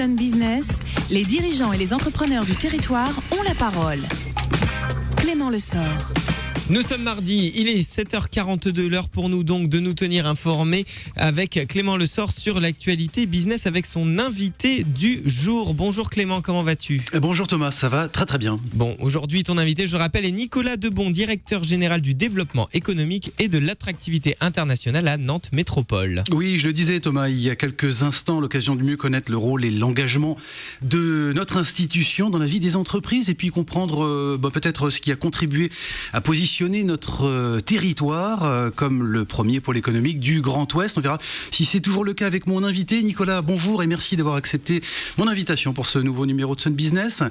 Sun Business, les dirigeants et les entrepreneurs du territoire ont la parole. Clément Lessort. Nous sommes mardi, il est 7h42, l'heure pour nous donc de nous tenir informés avec Clément Lessort sur l'actualité business avec son invité du jour. Bonjour Clément, comment vas-tu ? Bonjour Thomas, ça va très très bien. Bon, aujourd'hui ton invité, je rappelle, est Nicolas Debon, directeur général du développement économique et de l'attractivité internationale à Nantes Métropole. Oui, je le disais Thomas, il y a quelques instants, l'occasion de mieux connaître le rôle et l'engagement de notre institution dans la vie des entreprises et puis comprendre peut-être ce qui a contribué à positionner notre territoire comme le premier pôle économique du Grand Ouest. On verra si c'est toujours le cas avec mon invité. Nicolas, bonjour et merci d'avoir accepté mon invitation pour ce nouveau numéro de Sun Business.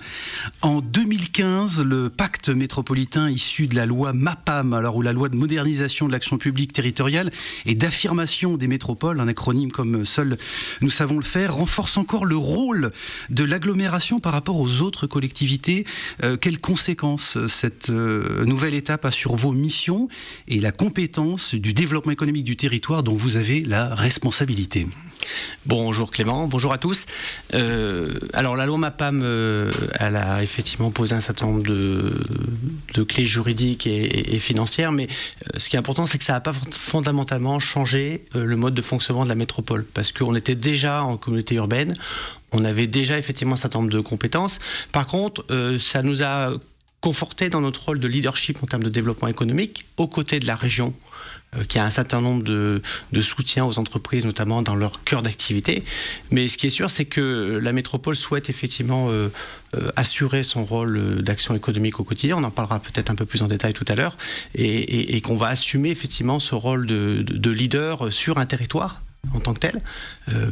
En 2015, le pacte métropolitain issu de la loi MAPAM, ou la loi de modernisation de l'action publique territoriale et d'affirmation des métropoles, un acronyme comme seul nous savons le faire, renforce encore le rôle de l'agglomération par rapport aux autres collectivités. Quelles conséquences cette nouvelle étape a sur vos missions et la compétence du développement économique du territoire dont vous avez la responsabilité? Bonjour Clément, bonjour à tous. Alors la loi MAPAM, elle a effectivement posé un certain nombre de clés juridiques et financières, mais ce qui est important, c'est que ça n'a pas fondamentalement changé le mode de fonctionnement de la métropole, parce qu'on était déjà en communauté urbaine, on avait déjà effectivement un certain nombre de compétences. Par contre, ça nous a conforté dans notre rôle de leadership en termes de développement économique, aux côtés de la région, qui a un certain nombre de soutiens aux entreprises, notamment dans leur cœur d'activité. Mais ce qui est sûr, c'est que la métropole souhaite effectivement assurer son rôle d'action économique au quotidien. On en parlera peut-être un peu plus en détail tout à l'heure, et qu'on va assumer effectivement ce rôle de leader sur un territoire en tant que tel,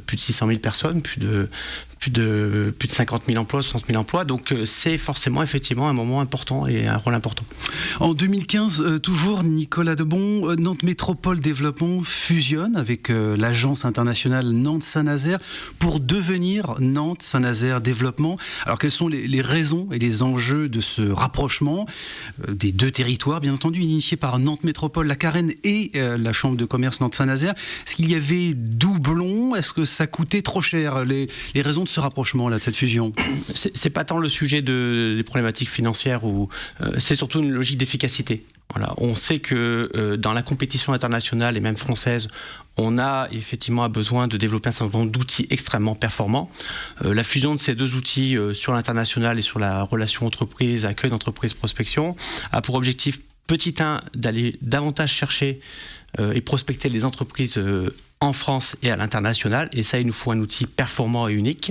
plus de 600 000 personnes, plus de 50 000 emplois, 60 000 emplois, donc c'est forcément effectivement un moment important et un rôle important. En 2015, toujours Nicolas Debon, Nantes Métropole Développement fusionne avec l'agence internationale Nantes-Saint-Nazaire pour devenir Nantes-Saint-Nazaire Développement. Alors quelles sont les raisons et les enjeux de ce rapprochement des deux territoires, bien entendu initié par Nantes Métropole, la Carène et la Chambre de commerce Nantes-Saint-Nazaire? Est-ce qu'il y avait doublons? Est-ce que ça coûtait trop cher? Les raisons de ce rapprochement, de cette fusion? C'est pas tant le sujet des problématiques financières, c'est surtout une logique d'efficacité. Voilà. On sait que dans la compétition internationale et même française, on a effectivement besoin de développer un certain nombre d'outils extrêmement performants. La fusion de ces deux outils sur l'international et sur la relation entreprise, accueil d'entreprise, prospection, a pour objectif, petit 1, d'aller davantage chercher et prospecter les entreprises en France et à l'international, et ça il nous faut un outil performant et unique,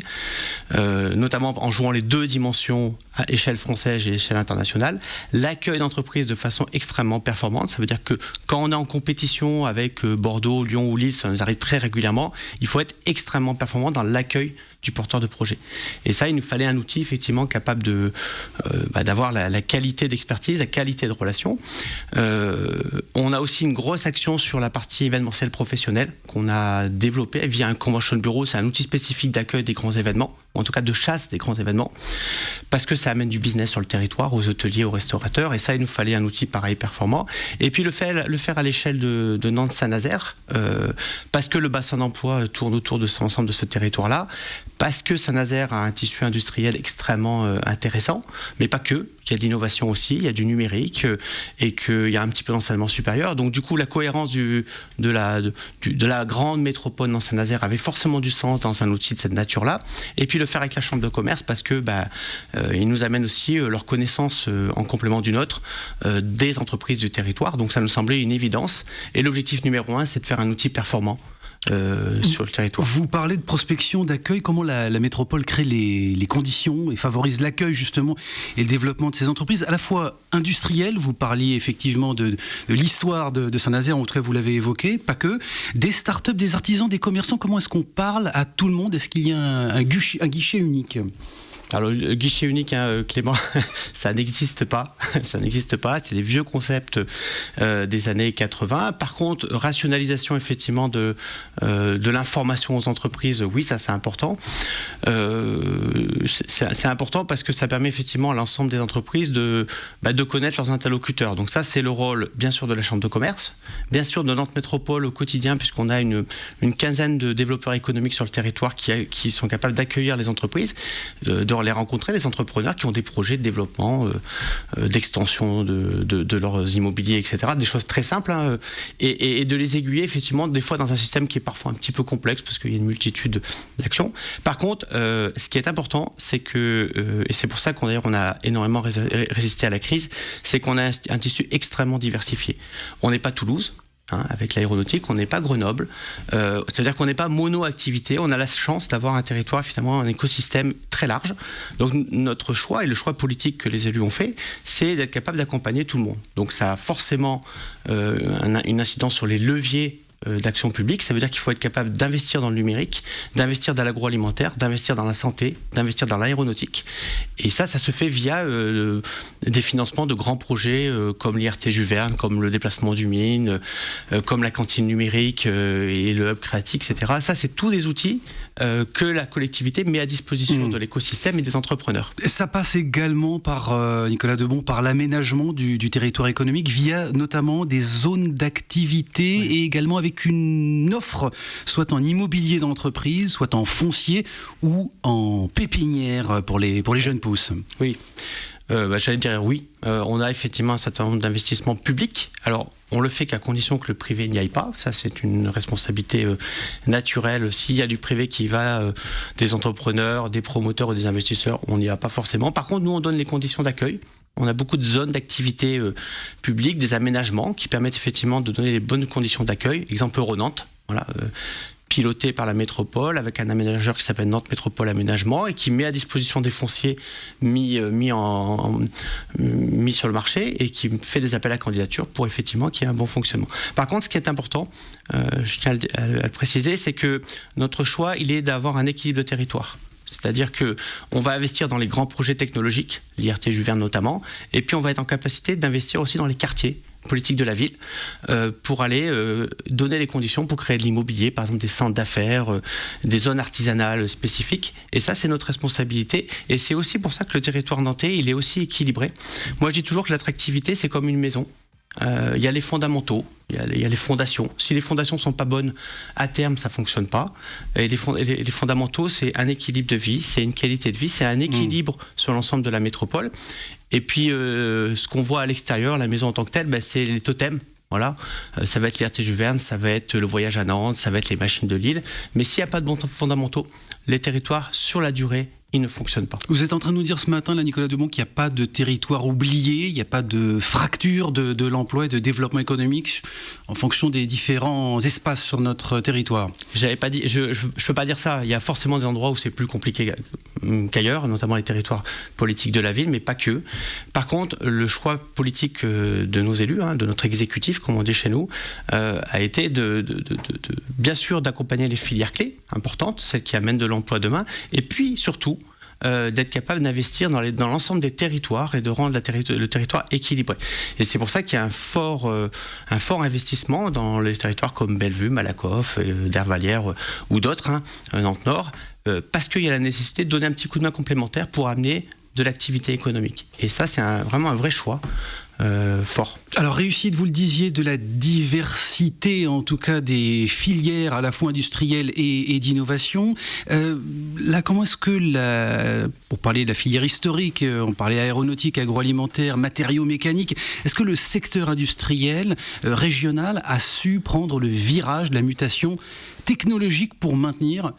notamment en jouant les deux dimensions à échelle française et échelle internationale. L'accueil d'entreprises de façon extrêmement performante, ça veut dire que quand on est en compétition avec Bordeaux, Lyon ou Lille, ça nous arrive très régulièrement, il faut être extrêmement performant dans l'accueil du porteur de projet. Et ça, il nous fallait un outil effectivement capable d'avoir la qualité d'expertise, la qualité de relation. On a aussi une grosse action sur la partie événementielle professionnelle qu'on a développée via un convention bureau. C'est un outil spécifique d'accueil des grands événements, ou en tout cas de chasse des grands événements, parce que ça amène du business sur le territoire, aux hôteliers, aux restaurateurs, et ça, il nous fallait un outil pareil performant. Et puis le faire à l'échelle de Nantes-Saint-Nazaire, parce que le bassin d'emploi tourne autour de l'ensemble de ce territoire-là, parce que Saint-Nazaire a un tissu industriel extrêmement intéressant, mais pas que. Il y a de l'innovation aussi, il y a du numérique et qu'il y a un petit peu d'enseignement supérieur. Donc du coup, la cohérence de la grande métropole dans Saint-Nazaire avait forcément du sens dans un outil de cette nature-là. Et puis le faire avec la Chambre de commerce parce que ils nous amènent aussi leur connaissance en complément du nôtre des entreprises du territoire. Donc ça nous semblait une évidence. Et l'objectif numéro 1, c'est de faire un outil performant sur le territoire. Vous parlez de prospection, d'accueil. Comment la métropole crée les conditions et favorise l'accueil justement et le développement de ces entreprises à la fois industrielles? Vous parliez effectivement de l'histoire de Saint-Nazaire, en tout cas vous l'avez évoqué, pas que. Des startups, des artisans, des commerçants, comment est-ce qu'on parle à tout le monde? Est-ce qu'il y a un guichet unique? Alors, le guichet unique, Clément, ça n'existe pas. Ça n'existe pas. C'est des vieux concepts des années 80. Par contre, rationalisation, effectivement, de l'information aux entreprises, oui, ça, c'est important. C'est important parce que ça permet, effectivement, à l'ensemble des entreprises de connaître leurs interlocuteurs. Donc ça, c'est le rôle, bien sûr, de la Chambre de commerce, bien sûr, de Nantes Métropole au quotidien, puisqu'on a une quinzaine de développeurs économiques sur le territoire qui sont capables d'accueillir les entreprises, de les rencontrer, les entrepreneurs qui ont des projets de développement, d'extension de leurs immobiliers, etc. Des choses très simples, et de les aiguiller, effectivement, des fois dans un système qui est parfois un petit peu complexe parce qu'il y a une multitude d'actions. Par contre, ce qui est important, c'est que, et c'est pour ça qu'on a énormément résisté à la crise, c'est qu'on a un tissu extrêmement diversifié. On n'est pas Toulouse. Avec l'aéronautique, on n'est pas Grenoble, c'est-à-dire qu'on n'est pas mono-activité, on a la chance d'avoir un territoire, finalement, un écosystème très large. Donc notre choix, et le choix politique que les élus ont fait, c'est d'être capable d'accompagner tout le monde. Donc ça a forcément une incidence sur les leviers d'action publique. Ça veut dire qu'il faut être capable d'investir dans le numérique, d'investir dans l'agroalimentaire, d'investir dans la santé, d'investir dans l'aéronautique. Et ça se fait via des financements de grands projets comme l'IRT Juverne, comme le déplacement du Mine, comme la cantine numérique et le hub créatique, etc. Ça, c'est tous des outils que la collectivité met à disposition de l'écosystème et des entrepreneurs. Ça passe également par, Nicolas Debon, par l'aménagement du territoire économique via notamment des zones d'activité et également avec une offre, soit en immobilier d'entreprise, soit en foncier ou en pépinière pour les jeunes pousses. Oui. J'allais dire oui. On a effectivement un certain nombre d'investissements publics. Alors, on le fait qu'à condition que le privé n'y aille pas. Ça, c'est une responsabilité naturelle. S'il y a du privé qui va, des entrepreneurs, des promoteurs ou des investisseurs, on n'y va pas forcément. Par contre, nous, on donne les conditions d'accueil. On a beaucoup de zones d'activité publiques, des aménagements qui permettent effectivement de donner les bonnes conditions d'accueil. Exemple Euro-Nantes, voilà, piloté par la métropole avec un aménageur qui s'appelle Nantes Métropole Aménagement et qui met à disposition des fonciers mis sur le marché et qui fait des appels à candidature pour effectivement qu'il y ait un bon fonctionnement. Par contre, ce qui est important, je tiens à le préciser, c'est que notre choix, il est d'avoir un équilibre de territoire. C'est-à-dire qu'on va investir dans les grands projets technologiques, l'IRT Juverne notamment, et puis on va être en capacité d'investir aussi dans les quartiers politiques de la ville pour aller donner les conditions pour créer de l'immobilier, par exemple des centres d'affaires, des zones artisanales spécifiques. Et ça, c'est notre responsabilité. Et c'est aussi pour ça que le territoire nantais, il est aussi équilibré. Moi, je dis toujours que l'attractivité, c'est comme une maison. Il y a les fondamentaux, il y a les fondations. Si les fondations ne sont pas bonnes, à terme, ça ne fonctionne pas. Et les fondamentaux, c'est un équilibre de vie, c'est une qualité de vie, c'est un équilibre sur l'ensemble de la métropole. Et puis, ce qu'on voit à l'extérieur, la maison en tant que telle, c'est les totems. Voilà, ça va être l'IRT Juverne, ça va être le voyage à Nantes, ça va être les machines de Lille. Mais s'il n'y a pas de bons fondamentaux, les territoires, sur la durée, ils ne fonctionnent pas. Vous êtes en train de nous dire ce matin, là, Nicolas Debon, qu'il n'y a pas de territoire oublié, il n'y a pas de fracture de l'emploi et de développement économique en fonction des différents espaces sur notre territoire. J'avais pas dit, je peux pas dire ça. Il y a forcément des endroits où c'est plus compliqué qu'ailleurs, notamment les territoires politiques de la ville, mais pas que. Par contre, le choix politique de nos élus, de notre exécutif, comme on dit chez nous, a été bien sûr d'accompagner les filières clés importantes, celles qui amènent de l'emploi demain, et puis surtout d'être capable d'investir dans l'ensemble des territoires et de rendre le territoire équilibré. Et c'est pour ça qu'il y a un fort investissement dans les territoires comme Bellevue, Malakoff, Dervalières ou d'autres, Nantes-Nord, parce qu'il y a la nécessité de donner un petit coup de main complémentaire pour amener de l'activité économique. Et ça, c'est vraiment un vrai choix. Fort. Alors réussite, vous le disiez, de la diversité en tout cas des filières à la fois industrielles et d'innovation. Là, comment est-ce que, pour parler de la filière historique, on parlait aéronautique, agroalimentaire, matériaux mécaniques, est-ce que le secteur industriel régional a su prendre le virage de la mutation technologique pour maintenir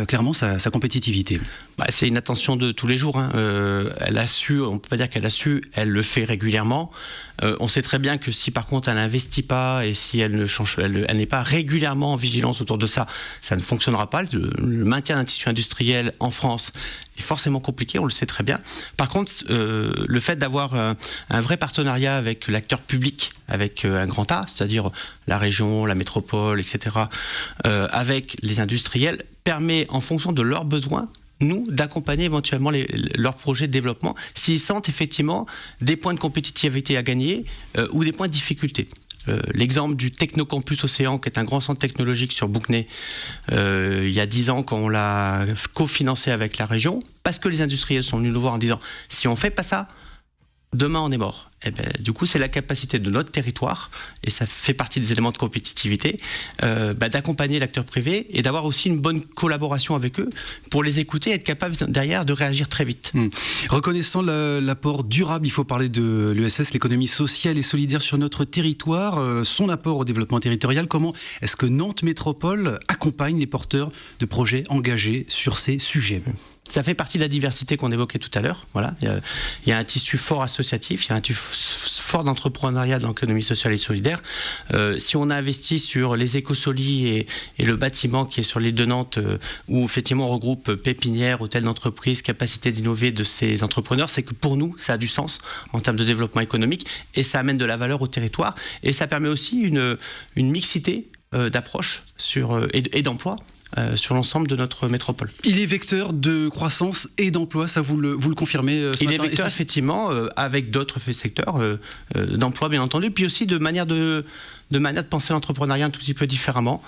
clairement sa compétitivité? C'est une attention de tous les jours. Elle a su, on ne peut pas dire qu'elle a su, elle le fait régulièrement. On sait très bien que si par contre elle n'investit pas et si elle n'est pas régulièrement en vigilance autour de ça, ça ne fonctionnera pas. Le maintien d'un tissu industriel en France est forcément compliqué, on le sait très bien. Par contre, le fait d'avoir un vrai partenariat avec l'acteur public, avec un grand A, c'est-à-dire la région, la métropole, etc., avec les industriels, permet en fonction de leurs besoins nous, d'accompagner éventuellement leurs projets de développement s'ils sentent effectivement des points de compétitivité à gagner ou des points de difficulté. L'exemple du Technocampus Océan, qui est un grand centre technologique sur Bouquenet, il y a 10 ans, quand on l'a cofinancé avec la région, parce que les industriels sont venus nous voir en disant « si on ne fait pas ça, demain on est mort ». Eh ben, du coup, c'est la capacité de notre territoire, et ça fait partie des éléments de compétitivité, d'accompagner l'acteur privé et d'avoir aussi une bonne collaboration avec eux pour les écouter et être capable derrière de réagir très vite. Reconnaissant l'apport durable, il faut parler de l'ESS, l'économie sociale et solidaire sur notre territoire, son apport au développement territorial. Comment est-ce que Nantes Métropole accompagne les porteurs de projets engagés sur ces sujets ? Ça fait partie de la diversité qu'on évoquait tout à l'heure. Voilà. Il y a un tissu fort associatif, il y a un tissu fort d'entrepreneuriat dans l'économie sociale et solidaire. Si on a investi sur les écosolis et le bâtiment qui est sur l'île de Nantes, où effectivement on regroupe pépinières, hôtels d'entreprise, capacité d'innover de ces entrepreneurs, c'est que pour nous, ça a du sens en termes de développement économique et ça amène de la valeur au territoire et ça permet aussi une mixité d'approches et d'emplois. Sur l'ensemble de notre métropole. Il est vecteur de croissance et d'emploi, ça vous le confirmez ce matin ? Il est vecteur effectivement avec d'autres secteurs d'emploi bien entendu, puis aussi de manière de penser l'entrepreneuriat un tout petit peu différemment,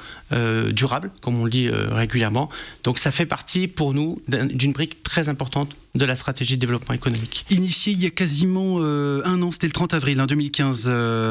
durable comme on le dit régulièrement. Donc ça fait partie pour nous d'une brique très importante de la stratégie de développement économique. Initié il y a quasiment un an, c'était le 30 avril 2015,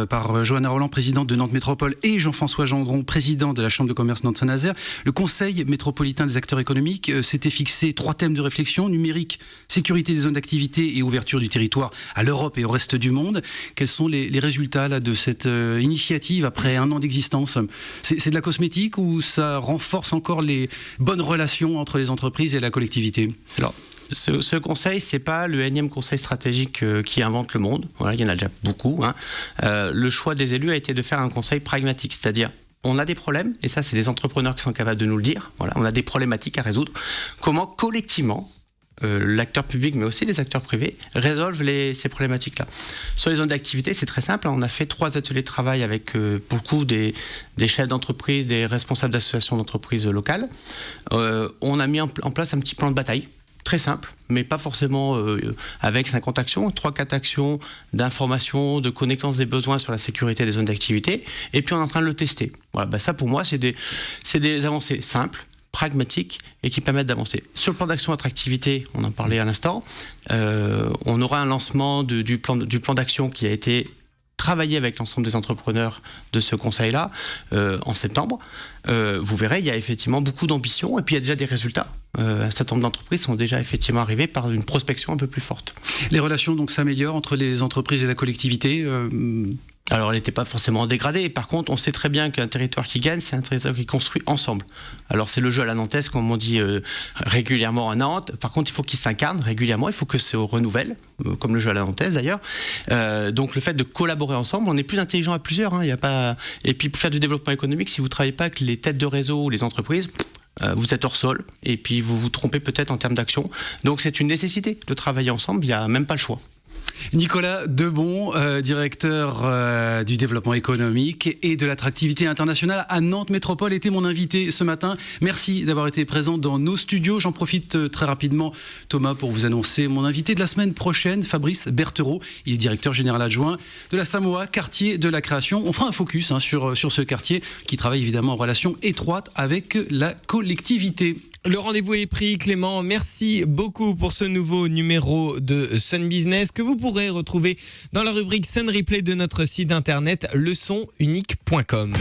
par Johanna Roland, présidente de Nantes Métropole, et Jean-François Gendron, président de la Chambre de commerce Nantes-Saint-Nazaire. Le Conseil métropolitain des acteurs économiques s'était fixé 3 thèmes de réflexion: numérique, sécurité des zones d'activité et ouverture du territoire à l'Europe et au reste du monde. Quels sont les résultats là, de cette initiative après un an d'existence ? C'est de la cosmétique ou ça renforce encore les bonnes relations entre les entreprises et la collectivité ? Alors, ce conseil, c'est pas le énième conseil stratégique qui invente le monde. Voilà, il y en a déjà beaucoup. Le choix des élus a été de faire un conseil pragmatique, c'est-à-dire on a des problèmes, et ça c'est les entrepreneurs qui sont capables de nous le dire. Voilà, on a des problématiques à résoudre. Comment collectivement l'acteur public, mais aussi les acteurs privés, résolvent ces problématiques-là. Sur les zones d'activité, c'est très simple. On a fait 3 ateliers de travail avec beaucoup des chefs d'entreprise, des responsables d'associations d'entreprises locales. On a mis en place un petit plan de bataille, très simple, mais pas forcément avec 50 actions, 3-4 actions d'information, de connaissance des besoins sur la sécurité des zones d'activité, et puis on est en train de le tester. Voilà, ça pour moi, c'est des avancées simples, pragmatiques et qui permettent d'avancer. Sur le plan d'action attractivité, on en parlait à l'instant, on aura un lancement du plan d'action qui a été travaillé avec l'ensemble des entrepreneurs de ce conseil-là en septembre. Vous verrez, il y a effectivement beaucoup d'ambition et puis il y a déjà des résultats. Un certain nombre d'entreprises sont déjà effectivement arrivées par une prospection un peu plus forte. Les relations donc s'améliorent entre les entreprises et la collectivité Alors, elle n'était pas forcément dégradée. Par contre, on sait très bien qu'un territoire qui gagne, c'est un territoire qui construit ensemble. Alors, c'est le jeu à la nantaise, comme on dit régulièrement à Nantes. Par contre, il faut qu'il s'incarne régulièrement. Il faut que se renouvelle, comme le jeu à la nantaise d'ailleurs. Donc, le fait de collaborer ensemble, on est plus intelligent à plusieurs. Il y a pas... Et puis, pour faire du développement économique, si vous ne travaillez pas avec les têtes de réseau ou les entreprises, vous êtes hors sol et puis vous vous trompez peut-être en termes d'action. Donc, c'est une nécessité de travailler ensemble. Il n'y a même pas le choix. Nicolas Debon, directeur du développement économique et de l'attractivité internationale à Nantes Métropole, était mon invité ce matin. Merci d'avoir été présent dans nos studios. J'en profite très rapidement, Thomas, pour vous annoncer mon invité de la semaine prochaine, Fabrice Berthereau. Il est directeur général adjoint de la Samoa, quartier de la création. On fera un focus sur ce quartier qui travaille évidemment en relation étroite avec la collectivité. Le rendez-vous est pris, Clément. Merci beaucoup pour ce nouveau numéro de Sun Business que vous pourrez retrouver dans la rubrique Sun Replay de notre site internet leçonunique.com.